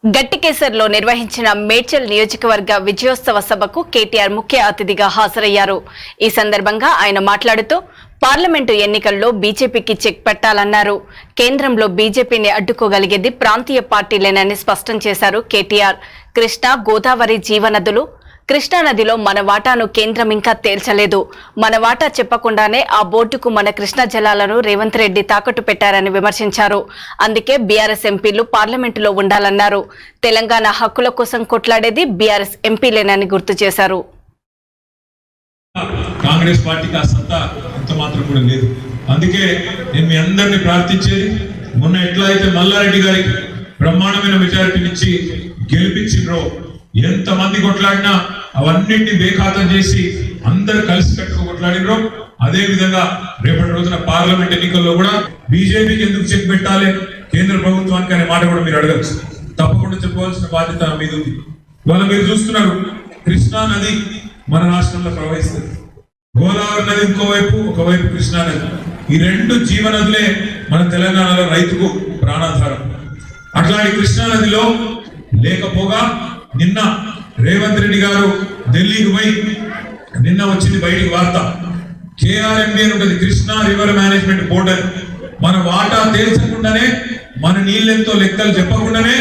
గట్టికేసర్లో నిర్వహించిన మేడ్చల్ నియోజకవర్గ విజయోత్సవ సభకు కేటీఆర్ ముఖ్య అతిథిగా హాజరయ్యారు. ఈ సందర్భంగా ఆయన మాట్లాడుతూ పార్లమెంటు ఎన్నికల్లో బీజేపీకి చెక్ పెట్టాలన్నారు. కేంద్రంలో బీజేపీని అడ్డుకోగలిగేది ప్రాంతీయ పార్టీలేనని స్పష్టం చేశారు కేటీఆర్. కృష్ణా, గోదావరి జీవనదులు. కృష్ణానదిలో మన వాటాను కేంద్రం ఇంకా తేల్చలేదు. మన వాటా చెప్పకుండానే ఆ బోర్డుకు మన కృష్ణా జలాలను రేవంత్ రెడ్డి తాకట్టు పెట్టారని విమర్శించారు. అందుకే బీఆర్ఎస్ ఎంపీలు పార్లమెంటులో ఉండాలన్నారు. తెలంగాణ హక్కుల కోసం కొట్లాడేది బీఆర్ఎస్ ఎంపీలేనని గుర్తు చేశారు. కాంగ్రెస్ పార్టీకి ఆ సత్తా ఎంత మాత్రం కూడా లేదు. అందుకే నేను మీ అందరినీ ప్రార్థించేది, మొన్న ఎట్లా అయితే మల్లారెడ్డి గారికి బ్రహ్మాండమైన మెజారిటీనిచ్చి గెలిపించిండ్రో, ఎంతమంది కొట్లాడినా అవన్నింటినీ బేఖాతం చేసి అందరు కలిసి కట్టుకు కొట్లాడినరో, అదే విధంగా రేపటి రోజున పార్లమెంట్ ఎన్నికల్లో కూడా బీజేపీకి ఎందుకు చెక్ పెట్టాలి కేంద్ర ప్రభుత్వానికి అనే మాట కూడా మీరు అడగచ్చు. తప్పకుండా చెప్పవలసిన బాధ్యత మీద ఉంది. ఇవాళ మీరు చూస్తున్నారు, కృష్ణా నది మన రాష్ట్రంలో ప్రవహిస్తుంది, గోదావరి నది ఇంకోవైపు, ఒకవైపు కృష్ణా నది. ఈ రెండు జీవనదులే మన తెలంగాణలో రైతుకు ప్రాణాధారం. అట్లాంటి కృష్ణా నదిలో లేకపోగా నిన్న రేవంత్ రెడ్డి గారు ఢిల్లీకి పోయి నిన్న వచ్చింది బయటికి వార్త, కేఆర్ఎంబీ అని ఉంటుంది, కృష్ణా రివర్ మేనేజ్మెంట్ బోర్డ్ అని. మన వాటా తేల్చకుండానే, మన నీళ్ళెంతో లెక్కలు చెప్పకుండానే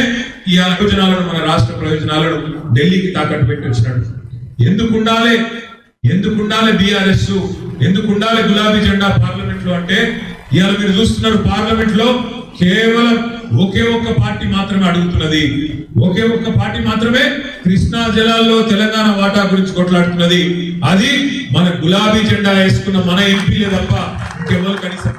ఈ ప్రయోజనాలను, మన రాష్ట్ర ప్రయోజనాలను ఢిల్లీకి తాకట్టు పెట్టి వచ్చినాడు. ఎందుకు ఉండాలి బీఆర్ఎస్, ఎందుకు ఉండాలి గులాబీ జెండా పార్లమెంట్ లో అంటే, ఇవాళ మీరు చూస్తున్నారు పార్లమెంట్ లో కేవలం ఒకే ఒక్క పార్టీ మాత్రమే అడుగుతున్నది. ఒకే ఒక్క పార్టీ మాత్రమే కృష్ణా జలాల్లో తెలంగాణ వాటా గురించి కొట్లాడుతున్నది. అది మన గులాబీ జెండా వేసుకున్న మన ఎంపీలే తప్ప ఇంకెవరు కనీసం